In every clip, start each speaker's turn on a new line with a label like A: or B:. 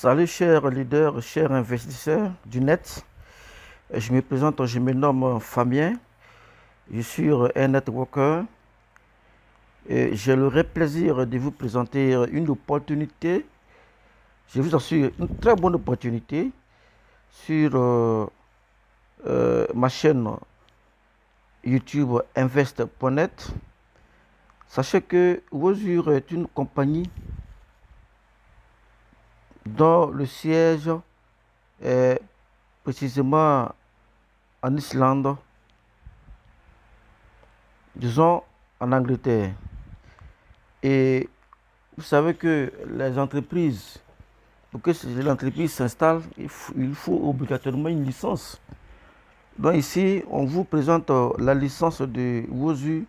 A: Salut chers leaders, chers investisseurs du net. Je me présente, je me nomme Fabien. Je suis un networker et j'ai le vrai plaisir de vous présenter une opportunité. Je vous assure, une très bonne opportunité sur ma chaîne YouTube invest.net. Sachez que Wozur est une compagnie dont le siège est précisément en Islande, disons en Angleterre. Et vous savez que les entreprises, pour que l'entreprise s'installe, il faut obligatoirement une licence. Donc ici, on vous présente la licence de Wozur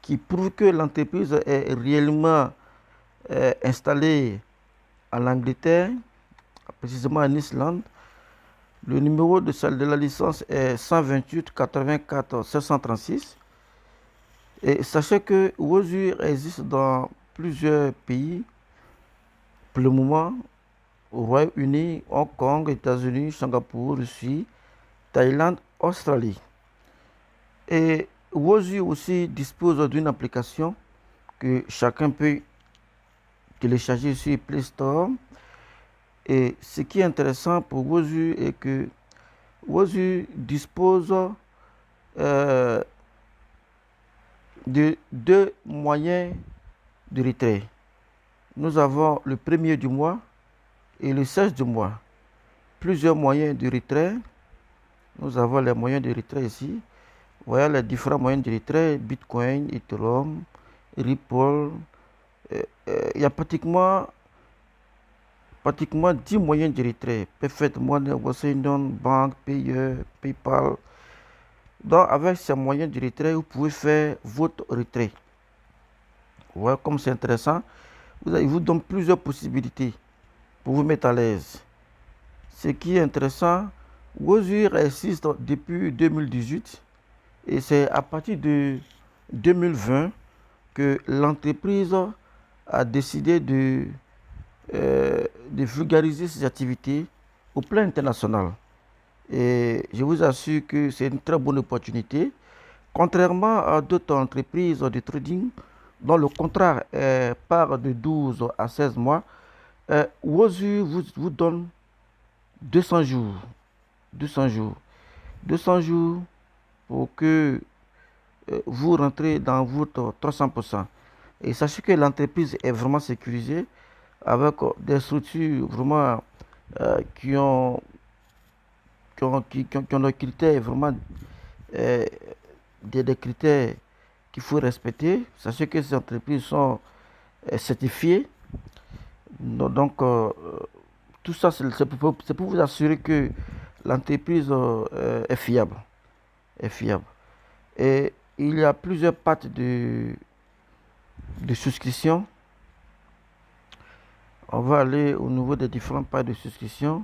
A: qui prouve que l'entreprise est réellement installée en Angleterre, précisément en Islande. Le numéro de la licence est 128 84 736. Et sachez que Wozur existe dans plusieurs pays pour le moment: au Royaume-Uni, Hong Kong, États-Unis, Singapour, Russie, Thaïlande, Australie. Et Wozur aussi dispose d'une application que chacun peut télécharger sur Play Store. Et ce qui est intéressant pour Wozur est que Wozur dispose de deux moyens de retrait. Nous avons le premier du mois et le 16 du mois. Plusieurs moyens de retrait. Nous avons les moyens de retrait ici. Voilà les différents moyens de retrait: Bitcoin, Ethereum, Ripple. Il y a pratiquement 10 moyens de retrait. Perfect Money, Western Union, Bank, Payer, PayPal. Donc avec ces moyens de retrait, vous pouvez faire votre retrait. Ouais, comme c'est intéressant, il vous donne plusieurs possibilités pour vous mettre à l'aise. Ce qui est intéressant, Wozur existe depuis 2018 et c'est à partir de 2020 que l'entreprise a décidé de vulgariser ses activités au plan international. Et je vous assure que c'est une très bonne opportunité. Contrairement à d'autres entreprises de trading dont le contrat part de 12 à 16 mois, Wozur vous donne 200 jours. 200 jours. 200 jours pour que vous rentrez dans votre 300%. Et sachez que l'entreprise est vraiment sécurisée avec des structures vraiment qui ont des critères vraiment des critères qu'il faut respecter. Sachez que ces entreprises sont certifiées. Donc, tout ça, c'est pour vous assurer que l'entreprise est fiable. Est fiable. Et il y a plusieurs pattes de souscription. On va aller au niveau des différents pattes de souscription.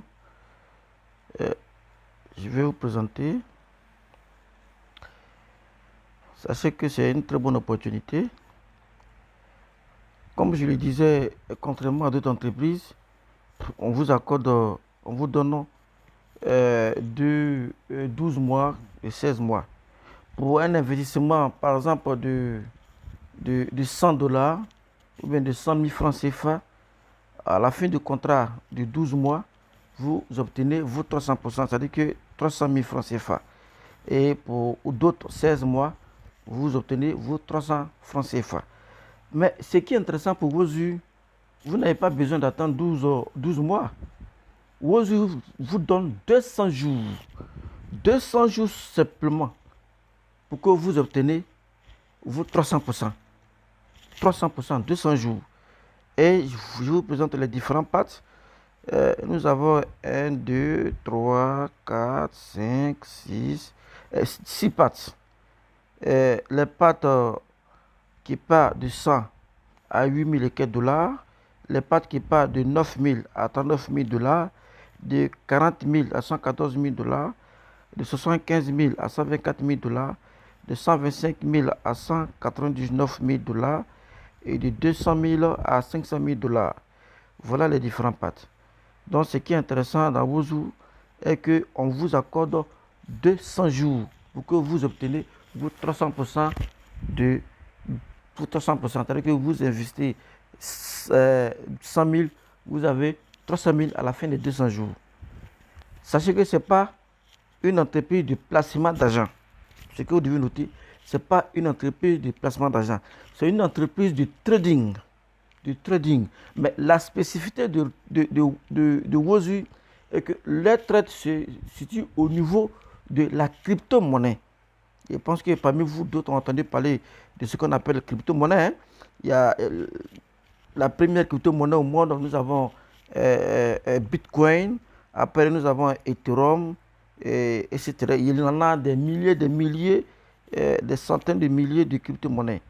A: Je vais vous présenter. Sachez que c'est une très bonne opportunité. Comme je le disais, contrairement à d'autres entreprises, on vous accorde, on vous donne de 12 mois et 16 mois. Pour un investissement, par exemple, de 100 dollars ou bien de 100 000 francs CFA, à la fin du contrat de 12 mois, vous obtenez vos 300%, c'est-à-dire que 300 000 francs CFA. Et pour d'autres 16 mois, vous obtenez vos 300 francs CFA. Mais ce qui est intéressant pour Wozur, vous n'avez pas besoin d'attendre 12 mois. Wozur vous donne 200 jours. 200 jours simplement pour que vous obtenez vos 300%. 300%, 200 jours. Et je vous présente les différentes pattes. Nous avons 1, 2, 3, 4, 5, 6 pattes. Les pattes qui partent de 100 à 8 000 et quelques dollars, les pattes qui partent de 9 000 à 39 000 dollars, de 40 000 à 114 000 dollars, de 75 000 à 124 000 dollars, de 125 000 à 199 000 $, et de 200 000 à 500 000 $. Voilà les différents pattes. Donc, ce qui est intéressant dans Wozu est qu'on vous accorde 200 jours pour que vous obtenez vos 300% de pour 300%. C'est-à-dire que vous investissez 100 000, vous avez 300 000 à la fin des 200 jours. Sachez que ce n'est pas une entreprise de placement d'argent. Ce que vous devez noter, ce n'est pas une entreprise de placement d'argent. C'est une entreprise de trading. Mais la spécificité de Wozu est que les trades se situent au niveau de la crypto-monnaie. Je pense que parmi vous, d'autres ont entendu parler de ce qu'on appelle crypto-monnaie. Hein. Il y a la première crypto-monnaie au monde, nous avons Bitcoin, après nous avons Ethereum, etc. Il y en a des milliers, des centaines de milliers de crypto-monnaies.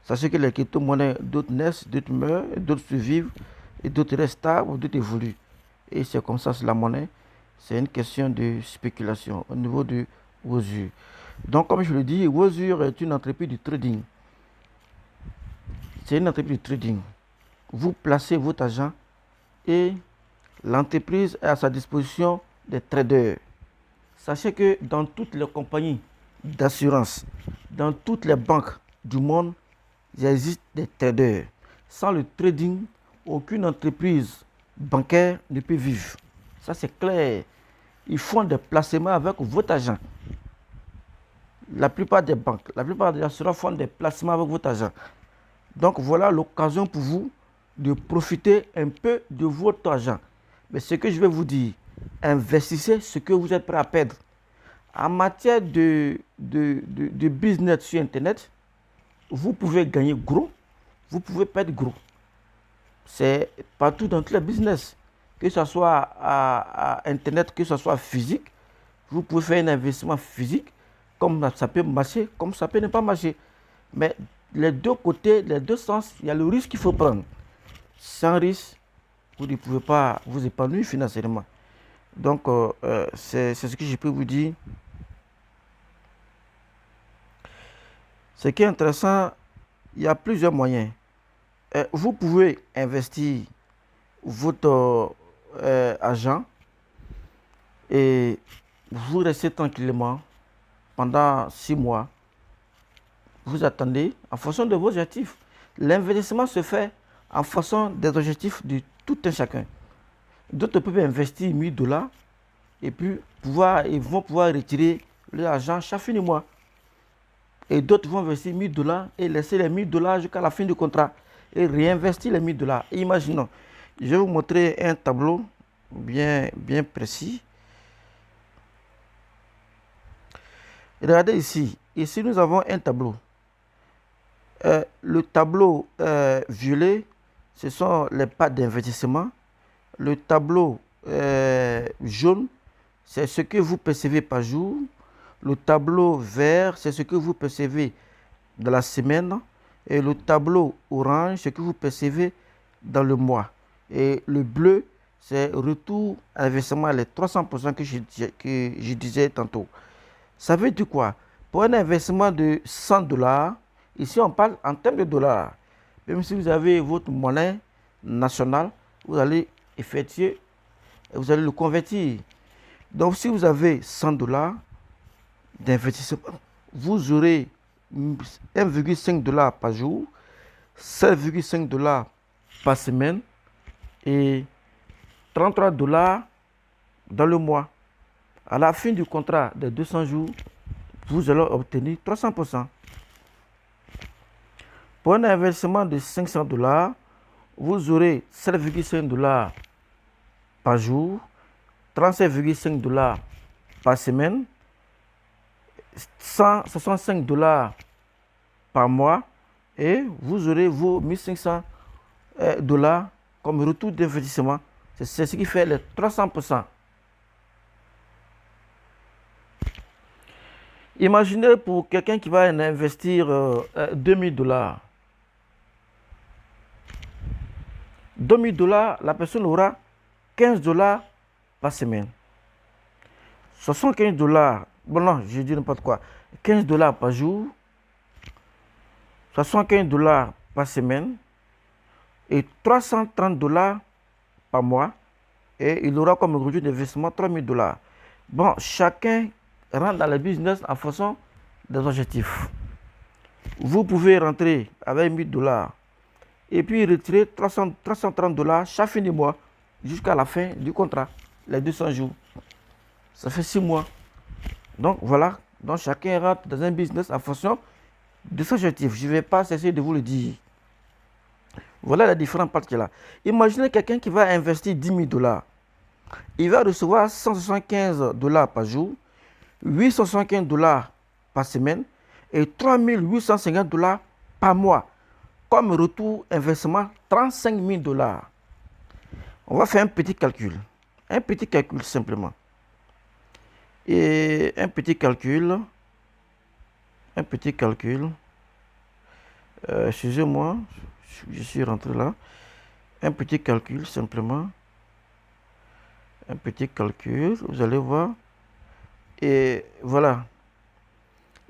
A: Sachez que les crypto-monnaies, d'autres naissent, d'autres meurent, d'autres survivent, et d'autres restent stables, d'autres évoluent. Et c'est comme ça, c'est la monnaie. C'est une question de spéculation au niveau de Wozu. Donc, comme je le dis, Wozu est une entreprise de trading. C'est une entreprise de trading. Vous placez votre argent et l'entreprise est à sa disposition des traders. Sachez que dans toutes les compagnies d'assurance, dans toutes les banques du monde, il existe des traders. Sans le trading, aucune entreprise bancaire ne peut vivre. Ça, c'est clair. Ils font des placements avec votre argent. La plupart des banques, la plupart des assurances font des placements avec votre argent. Donc, voilà l'occasion pour vous de profiter un peu de votre argent. Mais ce que je vais vous dire, investissez ce que vous êtes prêt à perdre. En matière de business sur Internet, vous pouvez gagner gros, vous pouvez perdre gros. C'est partout dans tous les business, que ce soit à Internet, que ce soit physique. Vous pouvez faire un investissement physique, comme ça peut marcher, comme ça peut ne pas marcher. Mais les deux côtés, les deux sens, il y a le risque qu'il faut prendre. Sans risque, vous ne pouvez pas vous épanouir financièrement. Donc, c'est ce que je peux vous dire. Ce qui est intéressant, il y a plusieurs moyens. Vous pouvez investir votre argent et vous restez tranquillement pendant 6 mois. Vous attendez en fonction de vos objectifs. L'investissement se fait en fonction des objectifs de tout un chacun. D'autres peuvent investir 1000 $, et puis ils vont pouvoir retirer l'argent chaque fin du mois. Et d'autres vont investir 1000 $ et laisser les 1000 $ jusqu'à la fin du contrat et réinvestir les 1000 $. Imaginons, je vais vous montrer un tableau bien précis. Regardez ici. Ici, nous avons un tableau. Le tableau violet, ce sont les parts d'investissement. Le tableau jaune, c'est ce que vous percevez par jour. Le tableau vert, c'est ce que vous percevez dans la semaine. Et le tableau orange, c'est ce que vous percevez dans le mois. Et le bleu, c'est retour à l'investissement, les 300% que je disais tantôt. Ça veut dire quoi? Pour un investissement de 100 $, ici on parle en termes de dollars. Même si vous avez votre monnaie nationale, vous allez effectuer et vous allez le convertir. Donc si vous avez 100 $ d'investissement, vous aurez 1,5 $ par jour, 7,5 $ par semaine et 33 $ dans le mois. À la fin du contrat de 200 jours, vous allez obtenir 300%. Pour un investissement de 500 $, vous aurez 7,5 $ par jour, 37,5 $ par semaine, 165 $ par mois et vous aurez vos 1500 $ comme retour d'investissement. C'est ce qui fait les 300%. Imaginez pour quelqu'un qui va investir 2000 $. 2000 $, la personne aura 15 $ par semaine. 75 $, bon non, je dis n'importe quoi, 15 $ par jour, 75 $ par semaine et 330 $ par mois et il aura comme revenu d'investissement 3 000 $. Bon, chacun rentre dans le business en fonction des objectifs. Vous pouvez rentrer avec 1 000 $ et puis retirer 330 $ chaque fin du mois jusqu'à la fin du contrat, les 200 jours. Ça fait 6 mois. Donc voilà, donc chacun rentre dans un business en fonction de son objectif. Je ne vais pas cesser de vous le dire. Voilà les différentes parties là. Imaginez quelqu'un qui va investir 10 000 $. Il va recevoir 175 $ par jour, 875 $ par semaine et 3 850 $ par mois. Comme retour investissement, 35 000 $. On va faire un petit calcul. Un petit calcul simplement. Et un petit calcul. Excusez-moi, je suis rentré là. Un petit calcul simplement. Un petit calcul, vous allez voir. Et voilà.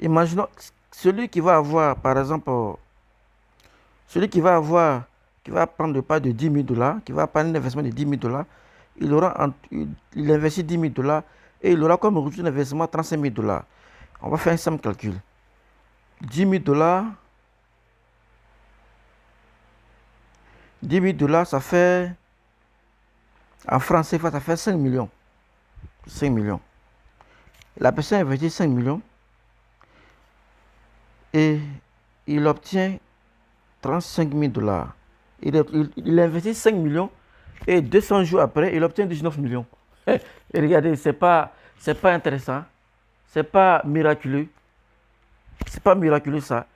A: Imaginons celui qui va avoir, par exemple, celui qui va prendre le pas de 10 000 $, qui va prendre un investissement de 10 000 $, il investit 10 000 $ et il aura comme retour d'investissement 35 000 $. On va faire un simple calcul. 10 000 $, 10 000 $, ça fait, en francs CFA, ça fait 5 millions. 5 millions. La personne investit 5 millions et il obtient 35 000 $. Il investit 5 millions et 200 jours après, il obtient 19 millions. Et regardez, c'est pas intéressant, c'est pas miraculeux. C'est pas miraculeux ça.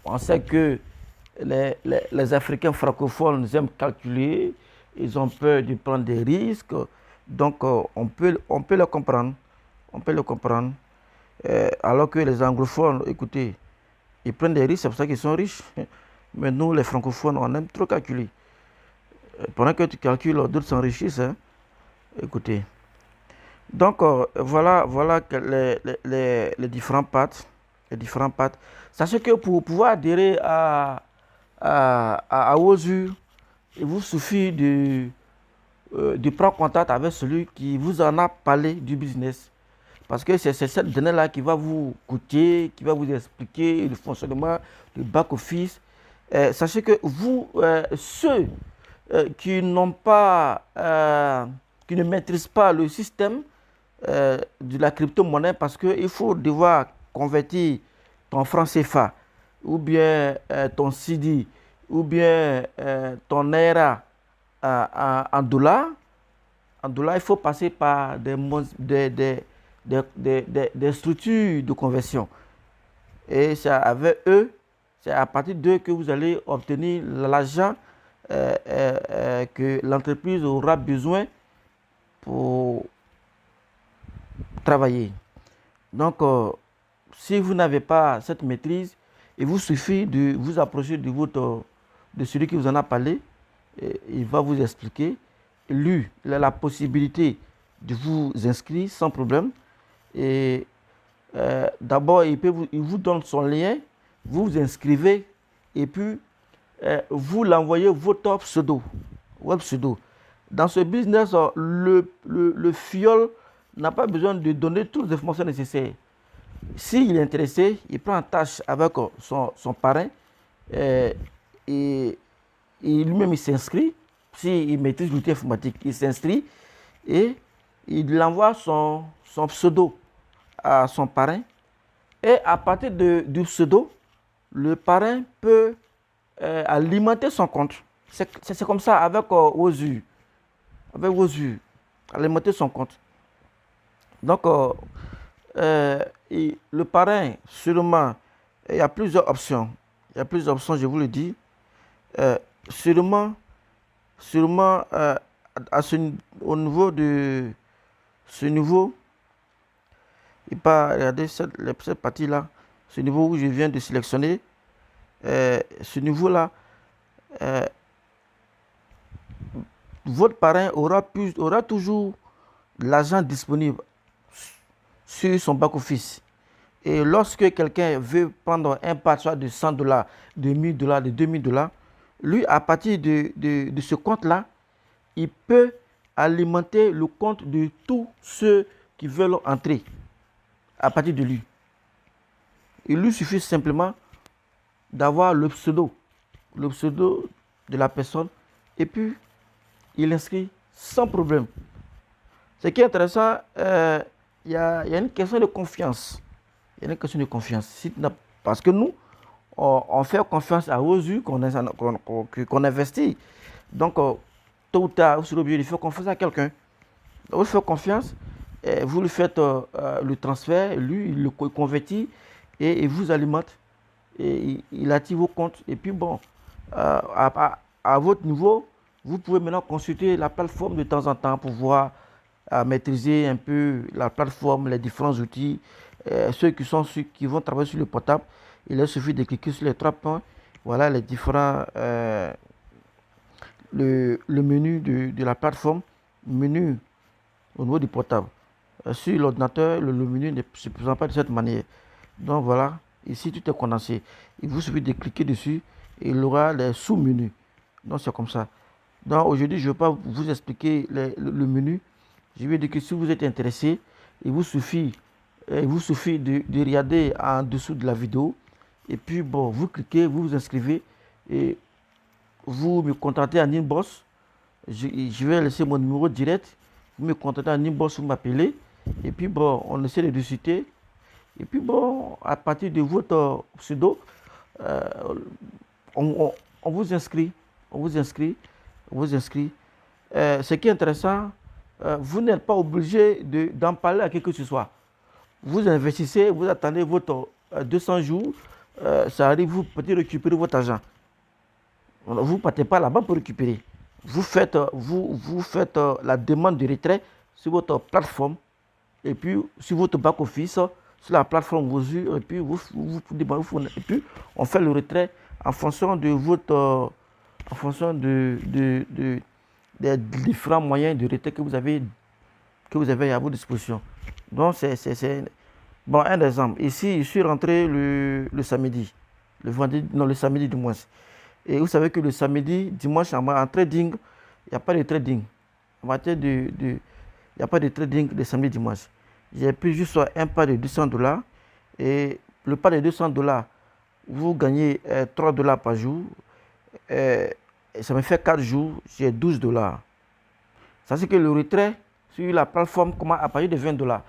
A: On sait que les Africains francophones aiment calculer, ils ont peur de prendre des risques, donc on peut le comprendre. On peut le comprendre. Alors que les anglophones, écoutez, ils prennent des risques, c'est pour ça qu'ils sont riches. Mais nous, les francophones, on aime trop calculer. Pendant que tu calcules, d'autres s'enrichissent. Hein. Écoutez. Donc, voilà les différentes parts. Sachez que pour pouvoir adhérer à OSU, il vous suffit de prendre contact avec celui qui vous en a parlé du business. Parce que c'est cette donnée-là qui va vous coûter, qui va vous expliquer le fonctionnement du back-office. Sachez que vous, ceux qui n'ont pas, qui ne maîtrisent pas le système de la crypto-monnaie, parce qu'il faut devoir convertir ton franc CFA, ou bien ton CD, ou bien ton Naira en dollars. En dollars, il faut passer par des structures de conversion. Et c'est avec eux, c'est à partir d'eux que vous allez obtenir l'argent que l'entreprise aura besoin pour travailler. Donc, si vous n'avez pas cette maîtrise, il vous suffit de vous approcher de celui qui vous en a parlé. Et il va vous expliquer. Lui, il a la possibilité de vous inscrire sans problème. Et d'abord, il vous donne son lien, vous vous inscrivez et puis vous l'envoyez votre web pseudo. Dans ce business, le fiole n'a pas besoin de donner toutes les informations nécessaires. S'il est intéressé, il prend en tâche avec son parrain et lui-même il s'inscrit. S'il maîtrise l'outil informatique, il s'inscrit et il envoie son pseudo à son parrain. Et à partir du pseudo, le parrain peut alimenter son compte. C'est comme ça avec OSU. Avec OSU, alimenter son compte. Donc, le parrain, sûrement, il y a plusieurs options. Il y a plusieurs options, je vous le dis. Sûrement au niveau de ce niveau, il pas regarder cette partie-là, ce niveau où je viens de sélectionner, ce niveau-là, votre parrain aura toujours l'argent disponible sur son back-office. Et lorsque quelqu'un veut prendre un part soit de $100, de $1000, de $2000, lui, à partir de ce compte-là, il peut alimenter le compte de tous ceux qui veulent entrer à partir de lui. Il lui suffit simplement d'avoir le pseudo de la personne, et puis il inscrit sans problème. Ce qui est intéressant, il y a une question de confiance. Il y a une question de confiance. Parce que nous, on fait confiance à Wozu qu'on investit. Donc, tôt ou tard, vous serez obligé de faire confiance à quelqu'un. Vous faites confiance, vous lui faites le transfert, lui, il le convertit et il vous alimente. Et il active vos comptes. Et puis, bon, à votre niveau, vous pouvez maintenant consulter la plateforme de temps en temps pour voir maîtriser un peu la plateforme, les différents outils. Ceux qui vont travailler sur le portable, il leur suffit de cliquer sur les 3 points. Voilà les différents le menu de la plateforme, menu au niveau du portable. Sur l'ordinateur, le menu ne se présente pas de cette manière. Donc voilà, ici tout est condensé. Il vous suffit de cliquer dessus et il aura les sous-menus. Donc c'est comme ça. Donc aujourd'hui, je ne vais pas vous expliquer le menu. Je vais dire que si vous êtes intéressé, il vous suffit de regarder en dessous de la vidéo. Et puis bon, vous cliquez, vous vous inscrivez et vous me contactez en inbox. Je vais laisser mon numéro direct. Vous me contactez en inbox, vous m'appelez. Et puis bon, on essaie de discuter. Et puis bon, à partir de votre pseudo, on vous inscrit. On vous inscrit. On vous inscrit. Ce qui est intéressant, vous n'êtes pas obligé d'en parler à qui que ce soit. Vous investissez, vous attendez votre 200 jours, ça arrive, vous pouvez récupérer votre argent. Vous ne partez pas là-bas pour récupérer. Vous faites la demande de retrait sur votre plateforme et puis sur votre back-office, sur la plateforme Wozu, et puis et puis on fait le retrait en fonction de votre des différents moyens de retrait que vous avez à votre disposition. Donc c'est bon, un exemple. Ici, je suis rentré le samedi, le samedi du mois. Et vous savez que le samedi, dimanche, en trading, il n'y a pas de trading. En matière il n'y a pas de trading le samedi, dimanche. J'ai pris juste un pas de $200. Et le pas de $200, vous gagnez $3 par jour. Et ça me fait 4 jours, j'ai $12. Ça c'est que le retrait sur la plateforme commence à partir de $20.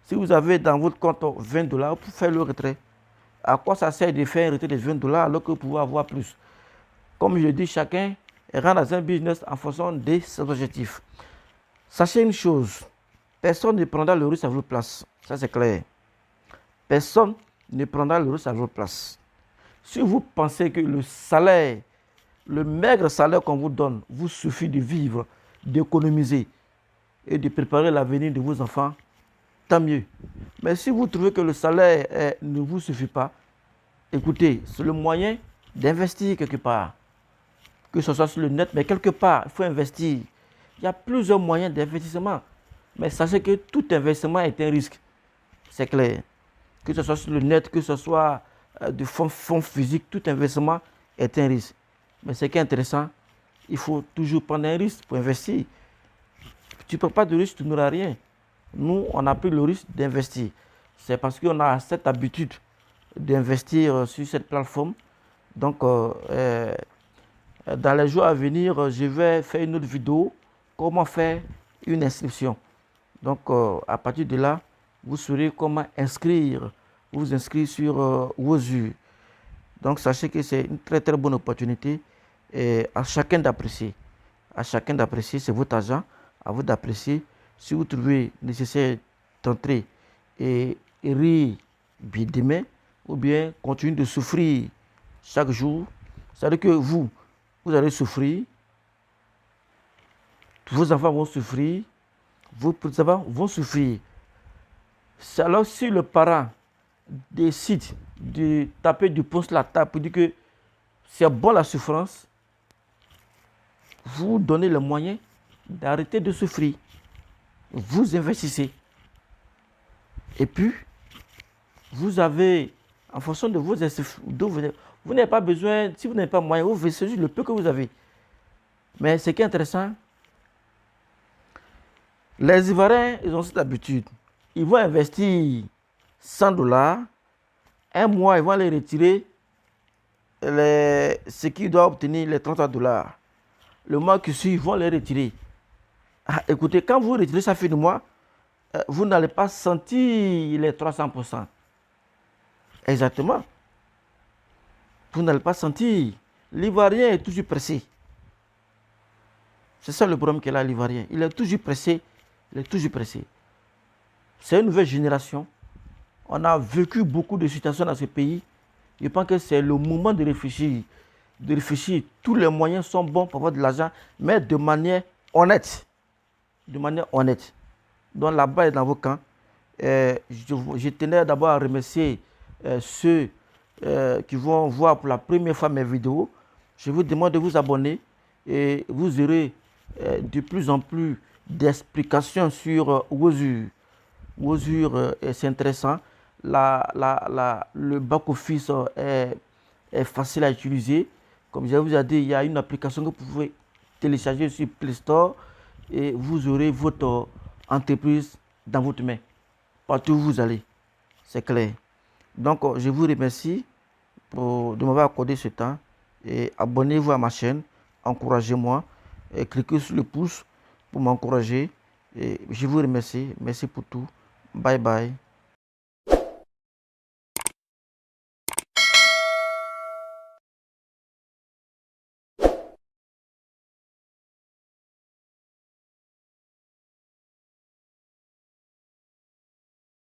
A: Si vous avez dans votre compte $20, vous pouvez faire le retrait. À quoi ça sert de faire un retrait de $20 alors que vous pouvez avoir plus? Comme je dis, chacun rentre dans un business en fonction de ses objectifs. Sachez une chose, personne ne prendra le risque à votre place. Ça, c'est clair. Personne ne prendra le risque à votre place. Si vous pensez que le salaire, le maigre salaire qu'on vous donne, vous suffit de vivre, d'économiser et de préparer l'avenir de vos enfants, tant mieux. Mais si vous trouvez que le salaire ne vous suffit pas, écoutez, c'est le moyen d'investir quelque part. Que ce soit sur le net, mais quelque part, il faut investir. Il y a plusieurs moyens d'investissement. Mais sachez que tout investissement est un risque. C'est clair. Que ce soit sur le net, que ce soit de fonds physiques, tout investissement est un risque. Mais ce qui est intéressant, il faut toujours prendre un risque pour investir. Tu ne prends pas de risque, tu n'auras rien. Nous, on a pris le risque d'investir. C'est parce qu'on a cette habitude d'investir sur cette plateforme. Donc, dans les jours à venir, je vais faire une autre vidéo, comment faire une inscription. Donc, à partir de là, vous saurez comment vous inscrire sur Wozu. Donc, sachez que c'est une très très bonne opportunité et à chacun d'apprécier. À chacun d'apprécier, c'est votre argent, à vous d'apprécier. Si vous trouvez nécessaire d'entrer et rire bien demain, ou bien continuer de souffrir chaque jour, c'est-à-dire que vous allez souffrir, vos enfants vont souffrir, vos petits-enfants vont souffrir. Alors si le parent décide de taper du poing sur la table pour dire que c'est bon la souffrance, vous donnez le moyen d'arrêter de souffrir. Vous investissez. Et puis, vous avez, en fonction de vos vous n'avez pas besoin, si vous n'avez pas moyen, vous investissez le peu que vous avez. Mais ce qui est intéressant, Les Ivoiriens, ils ont cette habitude. Ils vont investir 100 dollars. Un mois, ils vont aller retirer ce qu'ils doivent obtenir, les 33 dollars. Le mois qui suit, ils vont les retirer. Ah, écoutez, quand vous retirez ça fin de mois, vous n'allez pas sentir les 300%. Exactement. Vous n'allez pas sentir. L'Ivoirien est toujours pressé. C'est ça le problème qu'il a, l'Ivoirien. Il est toujours pressé. Il est toujours pressé. C'est une nouvelle génération. On a vécu beaucoup de situations dans ce pays. Je pense que c'est le moment de réfléchir. De réfléchir. Tous les moyens sont bons pour avoir de l'argent, mais de manière honnête. De manière honnête. Donc la balle est dans vos camps. Je tenais d'abord à remercier ceux qui vont voir pour la première fois mes vidéos. Je vous demande de vous abonner et vous aurez de plus en plus d'explications sur Wozur. Wozur, c'est intéressant. Le back-office est facile à utiliser. Comme je vous ai dit, il y a une application que vous pouvez télécharger sur Play Store et vous aurez votre entreprise dans votre main. Partout où vous allez. C'est clair. Donc, je vous remercie de m'avoir accordé ce temps et abonnez-vous à ma chaîne. Encouragez-moi. Cliquez sur le pouce pour m'encourager. Et je vous remercie. Merci pour tout. Bye bye.